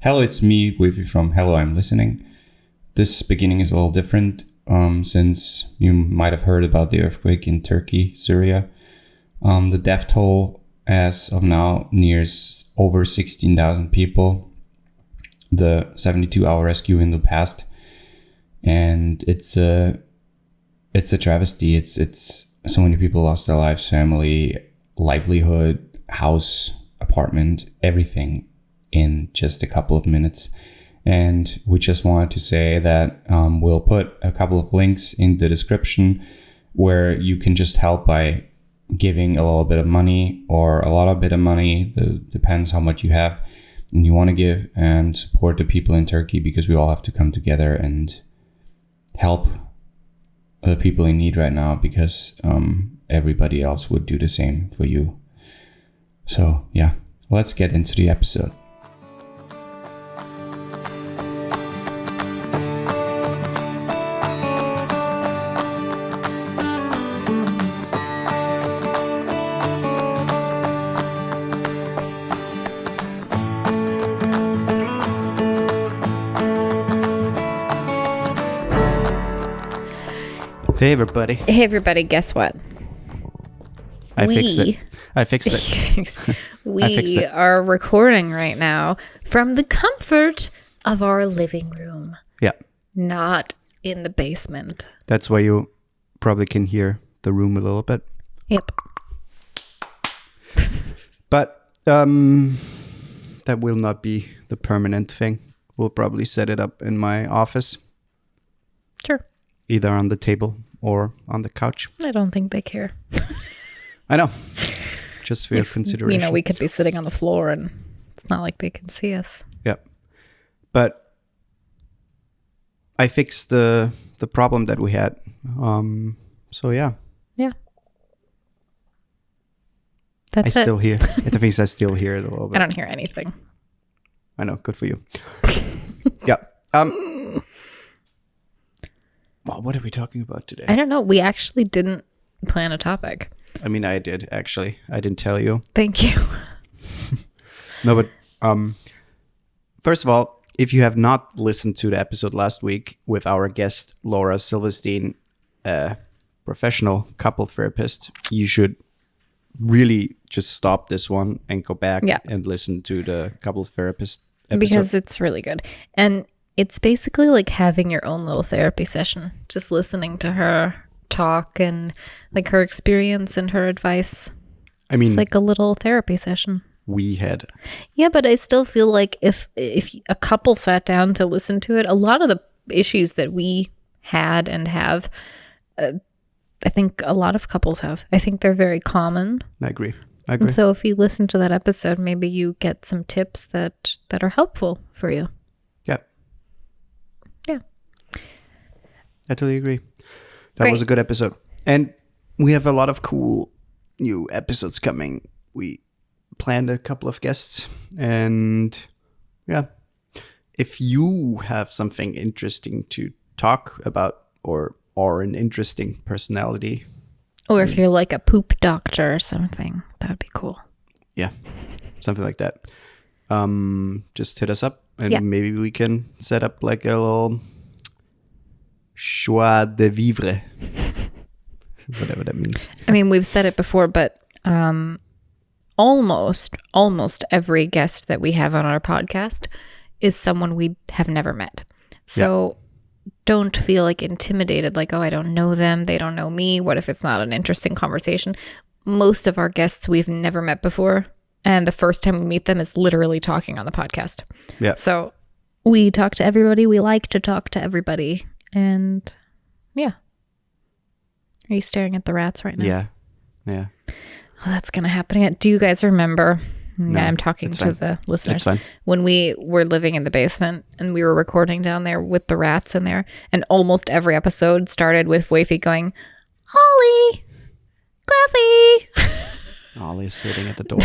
Hello, it's me, Woifi from Hello, I'm Listening. This beginning is a little different since you might have heard about the earthquake in Turkey, Syria. The death toll as of now nears over 16,000 people. The 72-hour rescue window passed, and it's a travesty. It's so many people lost their lives, family, livelihood, house, apartment, everything in just a couple of minutes. And we just wanted to say that we'll put a couple of links in the description where you can just help by giving a little bit of money or a lot of bit of money. Depends how much you have and you want to give, and support the people in Turkey, because we all have to come together and help the people in need right now, because everybody else would do the same for you. So yeah, let's get into the episode. Hey everybody. Hey everybody, guess what? I fixed it. We are recording right now from the comfort of our living room. Yeah. Not in the basement. That's why you probably can hear the room a little bit. Yep. But that will not be the permanent thing. We'll probably set it up in my office. Sure. Either on the table or on the couch. I don't think they care. I know. Just for your consideration. You know, we could be sitting on the floor and it's not like they can see us. Yeah. But I fixed the problem that we had. So yeah. Yeah. That's I still hear. It means I still hear it a little bit. I don't hear anything. I know. Good for you. Yeah. Well, what are we talking about today? I don't know. We actually didn't plan a topic. I mean, I did, actually. I didn't tell you. Thank you. No, but first of all, if you have not listened to the episode last week with our guest, Laura Silverstein, a professional couple therapist, you should really just stop this one and go back and listen to the couple therapist episode. Because it's really good. And it's basically like having your own little therapy session, just listening to her talk and like her experience and her advice. I mean, it's like a little therapy session. We had. Yeah, but I still feel like if a couple sat down to listen to it, a lot of the issues that we had and have, I think a lot of couples have. I think they're very common. I agree. And so if you listen to that episode, maybe you get some tips that are helpful for you. Yeah. I totally agree. That was a good episode. And we have a lot of cool new episodes coming. We planned a couple of guests. And yeah, if you have something interesting to talk about or an interesting personality. Or if you're like a poop doctor or something, that would be cool. Yeah, something like that. Just hit us up. And maybe we can set up like a little joie de vivre. Whatever that means. I mean, we've said it before, but almost every guest that we have on our podcast is someone we have never met. So don't feel like intimidated, like, oh, I don't know them. They don't know me. What if it's not an interesting conversation? Most of our guests we've never met before. And the first time we meet them is literally talking on the podcast. Yeah. So we talk to everybody. We like to talk to everybody. And yeah. Are you staring at the rats right now? Yeah. Well, that's going to happen again. Do you guys remember? No, I'm talking to the listeners. It's fine. When we were living in the basement and we were recording down there with the rats in there. And almost every episode started with Woifi going, Ollie, Classy. Ollie's sitting at the door.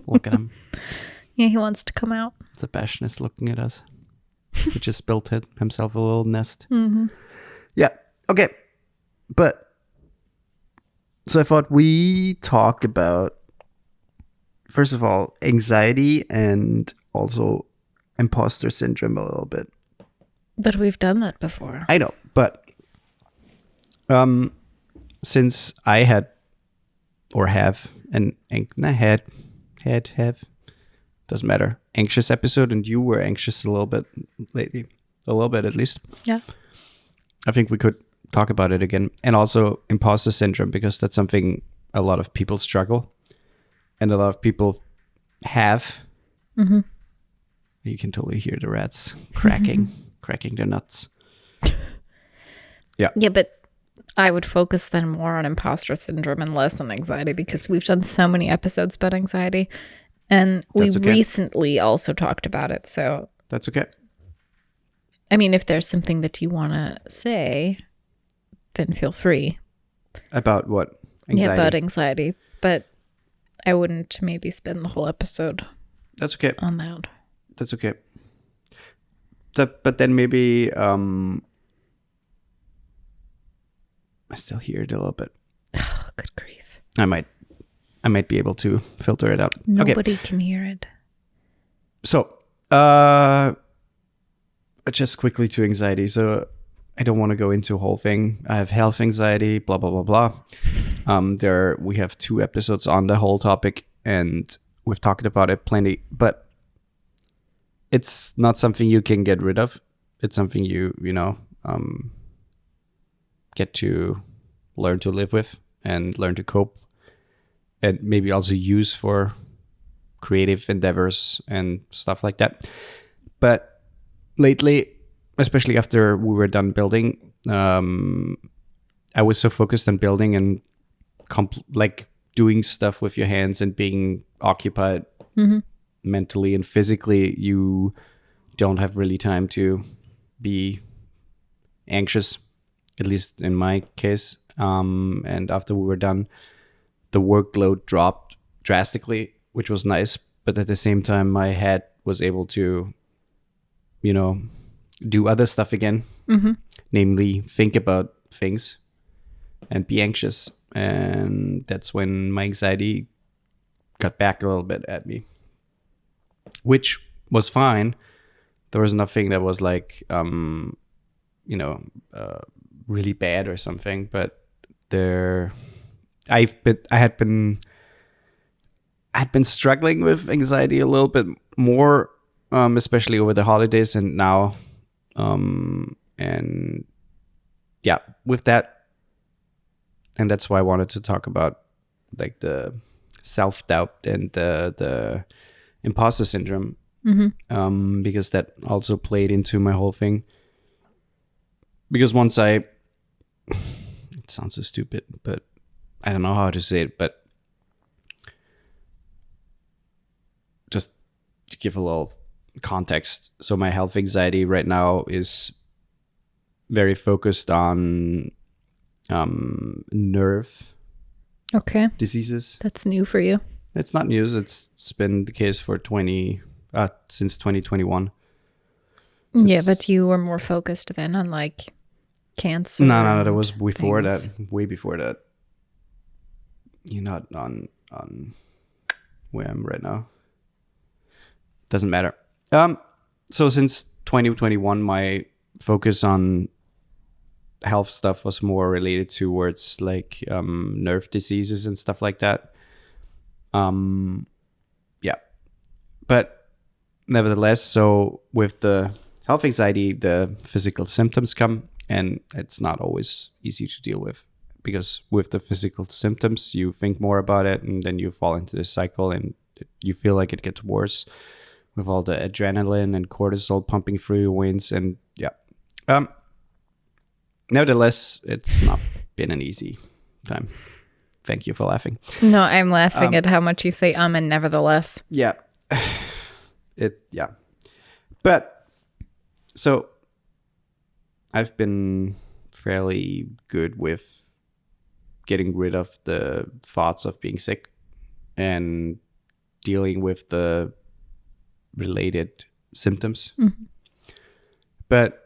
Look at him. Yeah, he wants to come out. Sebastian is looking at us. He just built himself a little nest. Mm-hmm. Yeah. Okay. But so I thought we talk about, first of all, anxiety and also imposter syndrome a little bit. But we've done that before. I know, but since I had or have have doesn't matter, anxious episode, and you were anxious a little bit lately, a little bit at least. Yeah. I think we could talk about it again, and also imposter syndrome, because that's something a lot of people struggle, and a lot of people have. Mm-hmm. You can totally hear the rats cracking their nuts. Yeah, but I would focus then more on imposter syndrome and less on anxiety, because we've done so many episodes about anxiety, and we recently also talked about it. So that's okay. I mean, if there's something that you want to say, then feel free. About what? Anxiety? Yeah, about anxiety. But I wouldn't maybe spend the whole episode that's okay. on that. That's okay. But then maybe I still hear it a little bit. Oh, good grief. I might be able to filter it out. Nobody can hear it. So, just quickly to anxiety. So, I don't want to go into a whole thing. I have health anxiety, blah, blah, blah, blah. We have 2 episodes on the whole topic, and we've talked about it plenty, but it's not something you can get rid of. It's something you get to learn to live with and learn to cope, and maybe also use for creative endeavors and stuff like that. But lately, especially after we were done building, I was so focused on building and doing stuff with your hands and being occupied mentally and physically, you don't have really time to be anxious, at least in my case. And after we were done, the workload dropped drastically, which was nice. But at the same time, my head was able to, do other stuff again, namely think about things and be anxious. And that's when my anxiety got back a little bit at me, which was fine. There was nothing that was like, really bad or something. But I had been struggling with anxiety a little bit more, especially over the holidays and now, and yeah, with that. And that's why I wanted to talk about like the self-doubt and the imposter syndrome, because that also played into my whole thing. Because once it sounds so stupid, but I don't know how to say it, but just to give a little context. So my health anxiety right now is very focused on nerve diseases. That's new for you. It's not news. It's been the case for since 2021. Yeah, but you were more focused then on like cancer. No, that was before that. Way before that. You're not on where I'm right now. Doesn't matter. So since 2021, my focus on health stuff was more related towards like nerve diseases and stuff like that. Yeah, but nevertheless, so with the health anxiety, the physical symptoms come, and it's not always easy to deal with, because with the physical symptoms, you think more about it, and then you fall into this cycle, and you feel like it gets worse with all the adrenaline and cortisol pumping through your veins, and yeah. Nevertheless, it's not been an easy time. Thank you for laughing. No, I'm laughing at how much you say and nevertheless. Yeah. But so I've been fairly good with getting rid of the thoughts of being sick and dealing with the related symptoms. But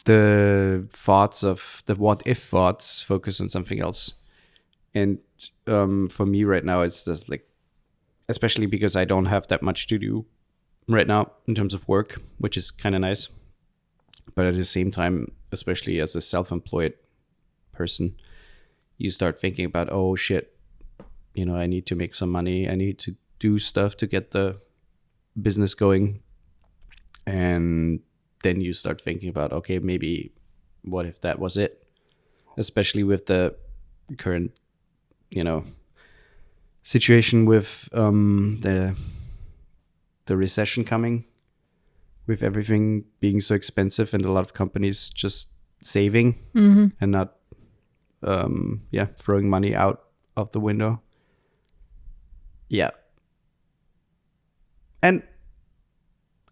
the thoughts of the what if thoughts focus on something else. And for me right now, it's just like, especially because I don't have that much to do, right now in terms of work, which is kind of nice. But at the same time, especially as a self-employed person, you start thinking about, oh shit, I need to make some money. I need to do stuff to get the business going. And then you start thinking about, okay, maybe what if that was it? Especially with the current, situation with the recession coming, with everything being so expensive and a lot of companies just saving and not throwing money out of the window. Yeah. And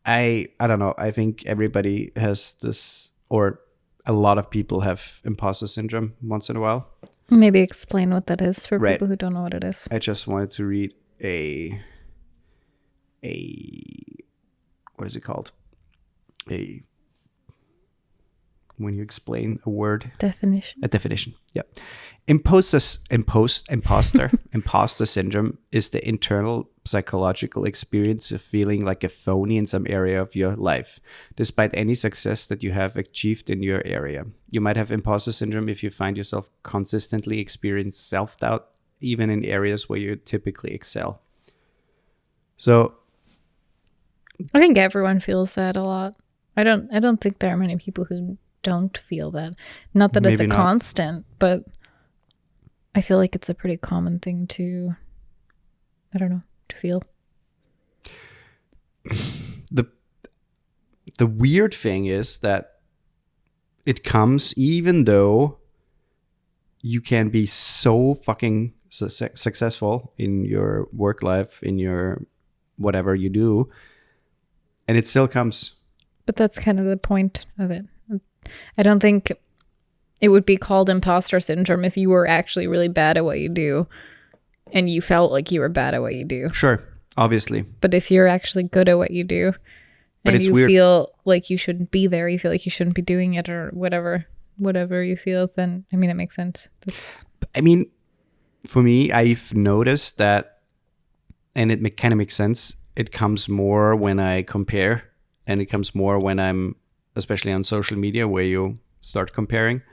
I don't know, I think everybody has this, or a lot of people have imposter syndrome once in a while. Maybe explain what that is for Right. people who don't know what it is. I just wanted to read a what is it called? When you explain a word. Definition. A definition. Yeah. Imposter syndrome is the internal psychological experience of feeling like a phony in some area of your life, despite any success that you have achieved in your area. You might have imposter syndrome if you find yourself consistently experience self-doubt, even in areas where you typically excel. So I think everyone feels that a lot. I don't think there are many people who don't feel that. Not that it's a constant, but I feel like it's a pretty common thing to, to feel. The weird thing is that it comes even though you can be so fucking successful in your work life, in your whatever you do, and it still comes. But that's kind of the point of it. I don't think it would be called imposter syndrome if you were actually really bad at what you do and you felt like you were bad at what you do. Sure, obviously. But if you're actually good at what you do and you feel like you shouldn't be there, you feel like you shouldn't be doing it or whatever you feel, then, it makes sense. For me, I've noticed that, and it kind of makes sense, it comes more when I compare, and it comes more when I'm, especially on social media, where you start comparing.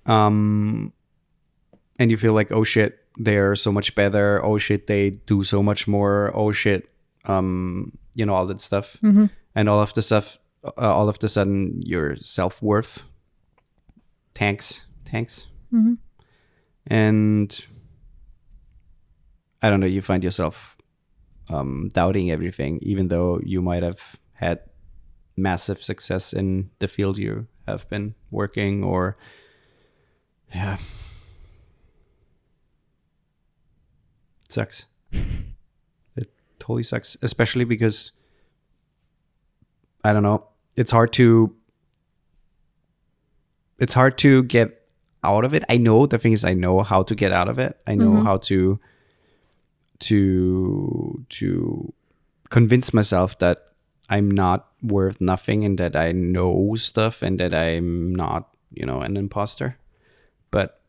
And you feel like, oh shit, they're so much better. Oh shit, they do so much more. Oh shit, all that stuff. And all of the sudden, your self-worth tanks. And I don't know, you find yourself doubting everything, even though you might have had massive success in the field you have been working, or it sucks. It totally sucks, especially because I don't know, it's hard to get out of it. I know the thing is, I know how to get out of it. I know how to convince myself that I'm not worth nothing and that I know stuff and that I'm not, an imposter. But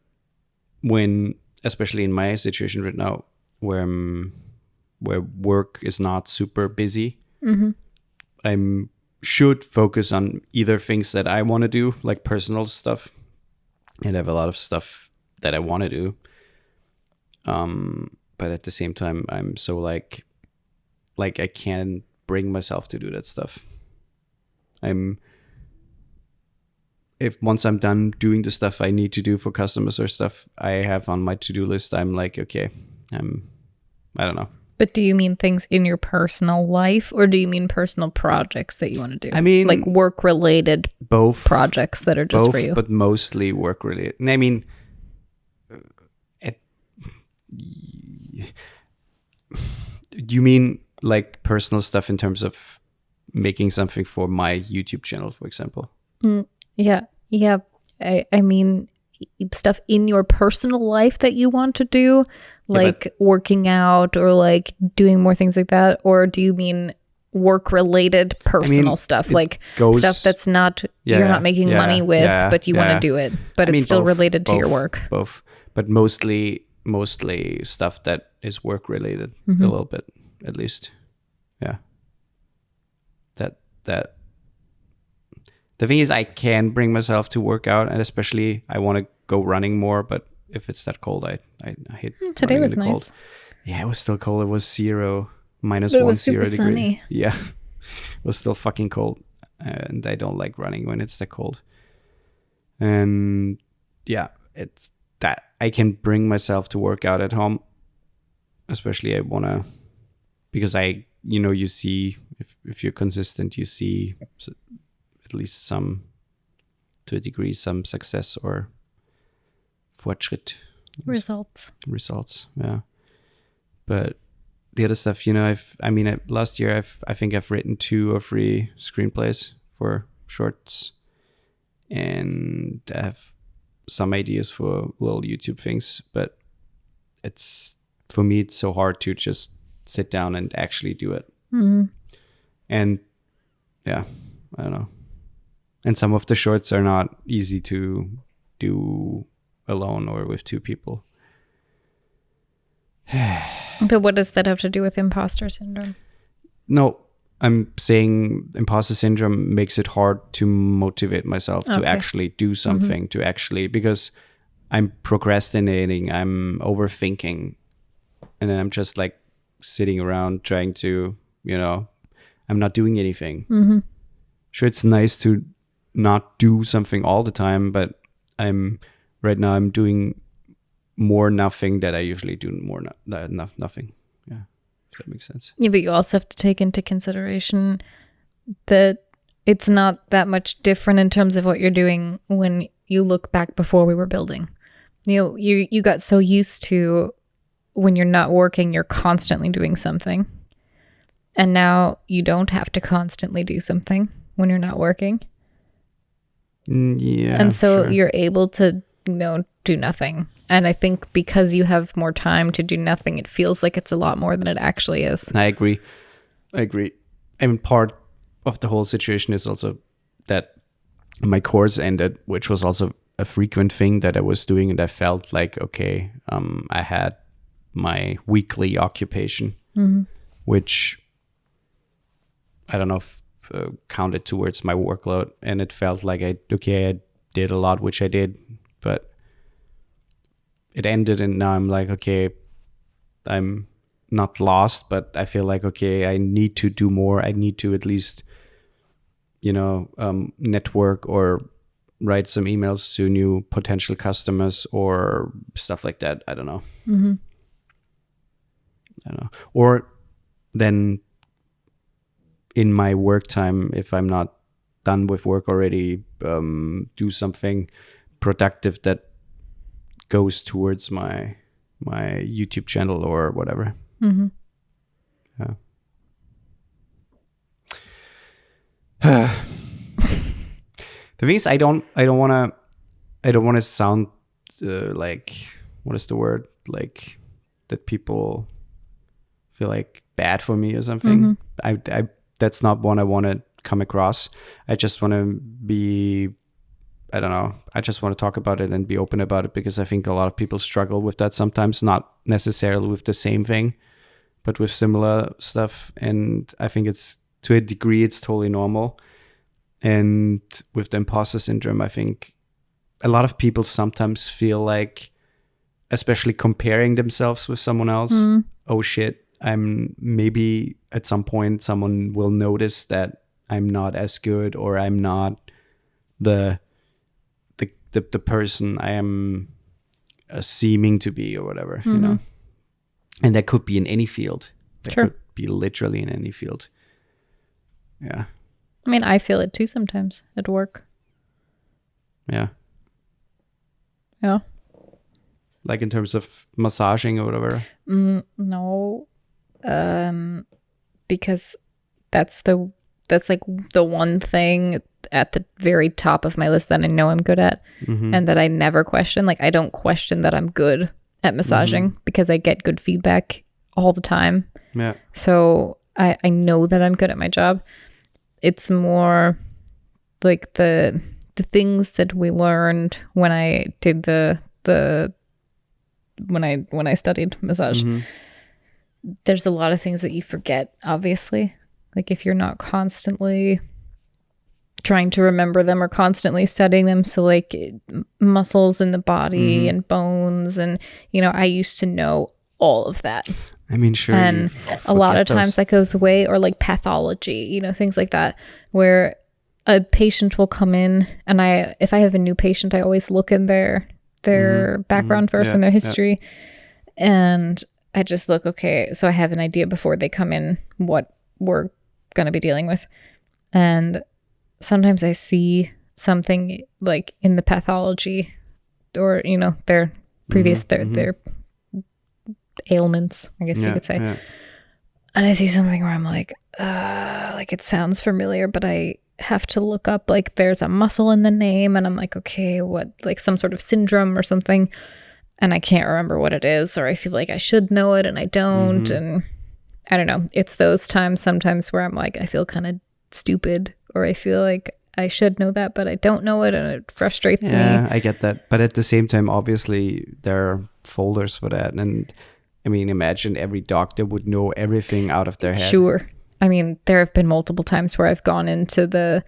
when, especially in my situation right now, where work is not super busy, I should focus on either things that I want to do, like personal stuff, and I have a lot of stuff that I want to do. But at the same time, I'm so like I can't bring myself to do that stuff. Once I'm done doing the stuff I need to do for customers or stuff I have on my to-do list, I'm like, okay, I don't know. But do you mean things in your personal life, or do you mean personal projects that you want to do? Like work-related both projects that are just for you? But mostly work-related. Do you mean like personal stuff in terms of making something for my YouTube channel, for example? Yeah. I mean stuff in your personal life that you want to do, like working out or like doing more things like that, or do you mean work-related personal stuff, like stuff that's not you're not making money with, but you want to do it, but it's still related to your work? Both, but mostly stuff that is work-related, a little bit at least. Yeah. that the thing is I can bring myself to work out, and especially I want to go running more, but if it's that cold, I hate Today running was in the nice. cold. Yeah, it was still cold. It was minus But it 1 was super 0 degree. sunny. Yeah, it was still fucking cold, and I don't like running when it's that cold. And yeah, it's that I can bring myself to work out at home, especially I want to, because you see if you're consistent, you see at least some, to a degree, some success or Fortschritt. Results, yeah. But the other stuff, last year I think I've written 2 or 3 screenplays for shorts, and I have some ideas for little YouTube things, but for me it's so hard to just sit down and actually do it. And yeah, I don't know. And some of the shorts are not easy to do alone or with 2 people. But what does that have to do with imposter syndrome? No, I'm saying imposter syndrome makes it hard to motivate myself to actually do something, to actually, because I'm procrastinating, I'm overthinking, and then I'm just like sitting around trying to, I'm not doing anything. Sure, it's nice to not do something all the time, but right now I'm doing more nothing that I usually do more nothing. Yeah, if that makes sense. Yeah, but you also have to take into consideration that it's not that much different in terms of what you're doing when you look back before we were building. You got so used to when you're not working, you're constantly doing something. And now you don't have to constantly do something when you're not working. Yeah. And so sure. you're able to, do nothing. And I think because you have more time to do nothing, it feels like it's a lot more than it actually is. I agree. Part of the whole situation is also that my course ended, which was also a frequent thing that I was doing. And I felt like, okay, I had my weekly occupation, which I don't know if counted towards my workload. And it felt like I did a lot, which I did, but it ended, and now I'm like, okay, I'm not lost, but I feel like, okay, I need to do more. I need to at least, network or write some emails to new potential customers or stuff like that. I don't know. I don't know. Or then in my work time, if I'm not done with work already, do something productive that goes towards my YouTube channel or whatever. Yeah. The thing is, I don't want to sound like, what is the word, like that people feel like bad for me or something. I that's not what I want to come across. I just want to be, I don't know, I just want to talk about it and be open about it, because I think a lot of people struggle with that sometimes, not necessarily with the same thing, but with similar stuff. And I think it's, to a degree, it's totally normal. And with the imposter syndrome, I think a lot of people sometimes feel like, especially comparing themselves with someone else, oh shit, I'm maybe at some point someone will notice that I'm not as good, or I'm not the person I am seeming to be, or whatever, And that could be in any field. That could be literally in any field. Yeah. I mean, I feel it too sometimes at work. Yeah. Yeah. Like in terms of massaging or whatever? No. Because that's like the one thing at the very top of my list that I know I'm good at, and that I never question. Like, I don't question that I'm good at massaging because I get good feedback all the time. Yeah. So I know that I'm good at my job. It's more like the things that we learned when I did when I studied massage. There's a lot of things that you forget, obviously. Like if you're not constantly trying to remember them or constantly studying them. So like muscles in the body and bones. And, I used to know all of that. I mean, sure. And a lot of times that goes away, or like pathology, things like that, where a patient will come in, and if I have a new patient, I always look in their background first and their history. And I just look, okay, so I have an idea before they come in what we're going to be dealing with. And sometimes I see something like in the pathology or, their previous, their ailments, I guess you could say. Yeah. And I see something where I'm like it sounds familiar, but I have to look up, like there's a muscle in the name, and I'm like, okay, what, like some sort of syndrome or something, and I can't remember what it is, or I feel like I should know it and I don't. And I don't know, it's those times sometimes where I'm like, I feel kind of stupid, or I feel like I should know that, but I don't know it, and it frustrates me. Yeah, I get that. But at the same time, obviously, there are folders for that. And I mean, imagine every doctor would know everything out of their head. Sure. I mean, there have been multiple times where I've gone into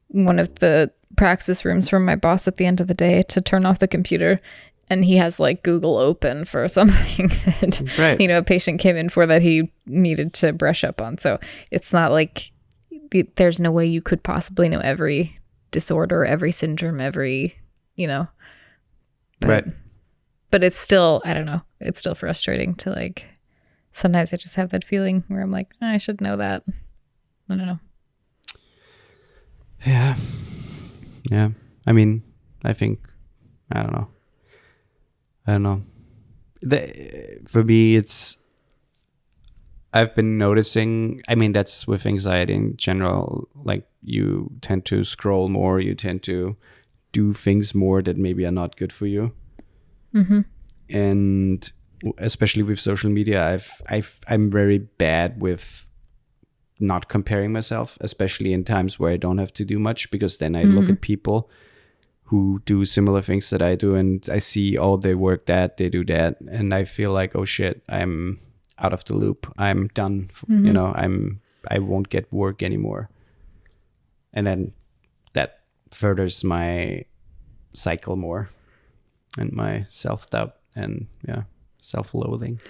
one of the praxis rooms from my boss at the end of the day to turn off the computer, and he has like Google open for something that, right. A patient came in for that he needed to brush up on. So it's not like there's no way you could possibly know every disorder, every syndrome, every, right. But it's still, I don't know, it's still frustrating to like, sometimes I just have that feeling where I'm like, I should know that. I don't know. Yeah. Yeah. I mean, I think, I don't know. For me, I've been noticing, I mean, that's with anxiety in general, like you tend to scroll more, you tend to do things more that maybe are not good for you. And especially with social media, I'm very bad with not comparing myself, especially in times where I don't have to do much, because then I look at people who do similar things that I do, and I see, oh, they work that, they do that, and I feel like, oh shit, I'm out of the loop, I'm done. I won't get work anymore, and then that furthers my cycle more, and my self-doubt and self-loathing.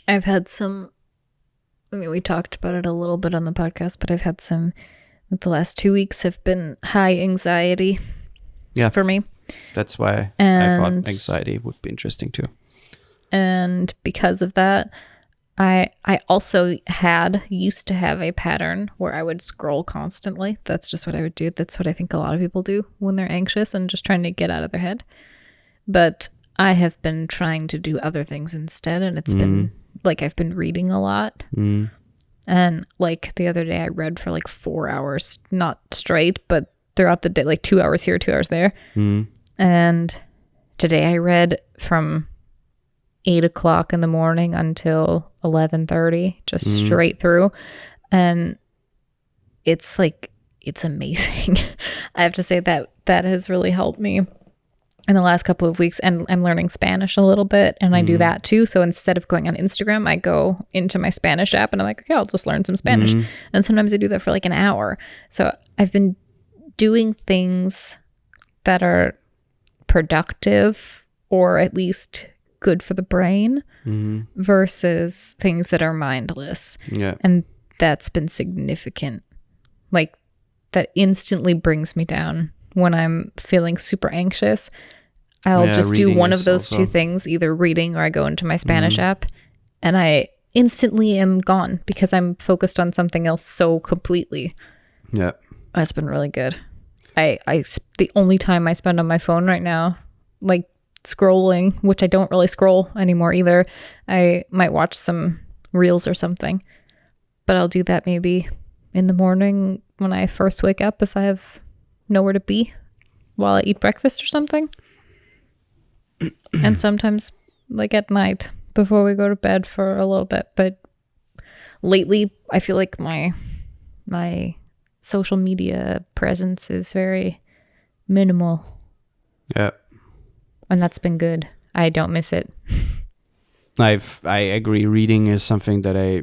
I've had some, I mean, we talked about it a little bit on the podcast, but I've had some, the last 2 weeks have been high anxiety for me. That's why I thought anxiety would be interesting too. And because of that, I also used to have a pattern where I would scroll constantly. That's just what I would do. That's what I think a lot of people do when they're anxious and just trying to get out of their head. But I have been trying to do other things instead, and it's been like I've been reading a lot. And like the other day I read for like 4 hours, not straight, but throughout the day, like 2 hours here, 2 hours there. And today I read from 8 o'clock in the morning until 11:30, just straight through. And it's like, it's amazing. I have to say that has really helped me in the last couple of weeks. And I'm learning Spanish a little bit, and I do that too. So instead of going on Instagram, I go into my Spanish app and I'm like, okay, I'll just learn some Spanish. And sometimes I do that for like an hour. So I've been doing things that are productive, or at least good for the brain, versus things that are mindless. And that's been significant. Like, that instantly brings me down when I'm feeling super anxious. I'll just do one of those two things, either reading or I go into my Spanish app, and I instantly am gone because I'm focused on something else so completely. Yeah. That's been really good. The only time I spend on my phone right now, like scrolling, which I don't really scroll anymore either. I might watch some reels or something, but I'll do that maybe in the morning when I first wake up, if I have nowhere to be while I eat breakfast or something. And sometimes like at night before we go to bed for a little bit. But lately I feel like my social media presence is very minimal. Yeah. And that's been good. I don't miss it. I agree. Reading is something that I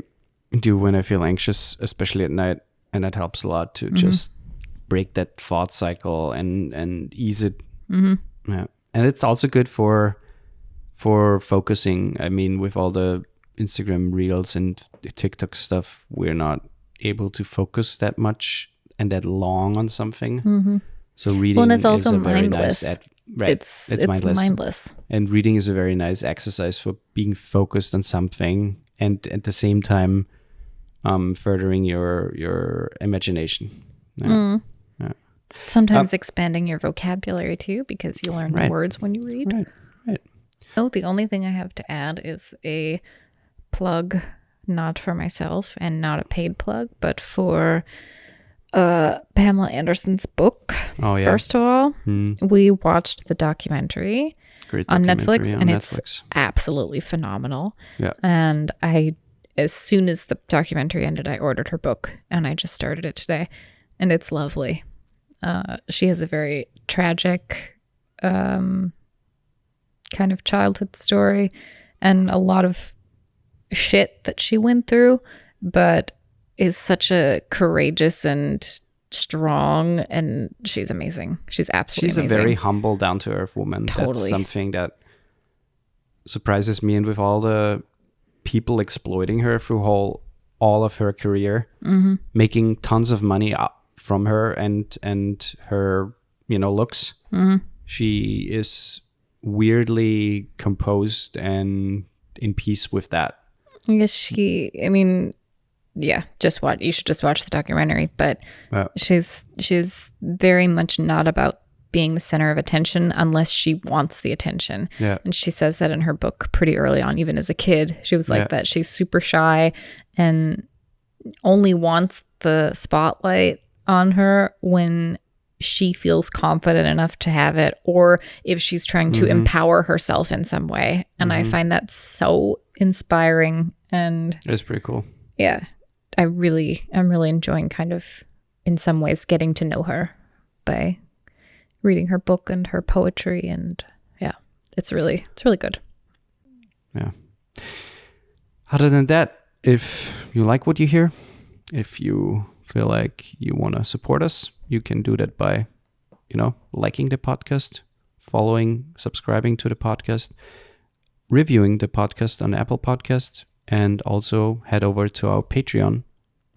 do when I feel anxious, especially at night, and that helps a lot to just break that thought cycle and ease it. Mm-hmm. Yeah. And it's also good for focusing. I mean, with all the Instagram reels and TikTok stuff, we're not able to focus that much and that long on something. Mm-hmm. So reading Well, and it's also is a very mindless. nice It's mindless. And reading is a very nice exercise for being focused on something and at the same time furthering your imagination. Yeah. Yeah. Sometimes expanding your vocabulary too, because you learn Right. words when you read. Right. Oh, the only thing I have to add is a plug, not for myself and not a paid plug, but for Pamela Anderson's book. Oh, yeah. First of all, we watched the documentary Great on documentary Netflix, on and Netflix. it's absolutely phenomenal. Yeah. And as soon as the documentary ended, I ordered her book, and I just started it today, and it's lovely. She has a very tragic kind of childhood story and a lot of shit that she went through, but is such a courageous and strong, and she's amazing. She's absolutely amazing. She's a very humble, down-to-earth woman. Totally. That's something that surprises me. And with all the people exploiting her through all of her career, making tons of money from her and her looks, she is weirdly composed and in peace with that. Yes, you should just watch the documentary, but she's very much not about being the center of attention unless she wants the attention. Yeah. And she says that in her book pretty early on, even as a kid. She was like that. She's super shy and only wants the spotlight on her when she feels confident enough to have it, or if she's trying to empower herself in some way. And I find that so inspiring, and it's pretty cool. Yeah, I'm really enjoying kind of in some ways getting to know her by reading her book and her poetry, and it's really good. Yeah. Other than that, if you like what you hear, if you feel like you want to support us, you can do that by, liking the podcast, following, subscribing to the podcast, reviewing the podcast on Apple Podcast, and also head over to our Patreon.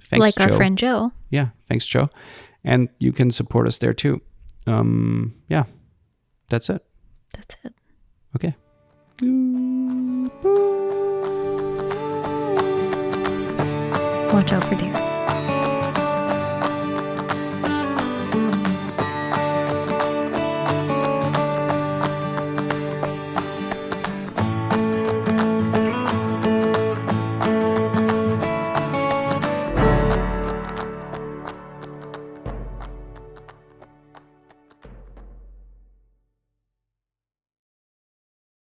Thanks, like Joe. Our friend Joe. Yeah, thanks, Joe. And you can support us there too. That's it. That's it. Okay. Watch out for deer.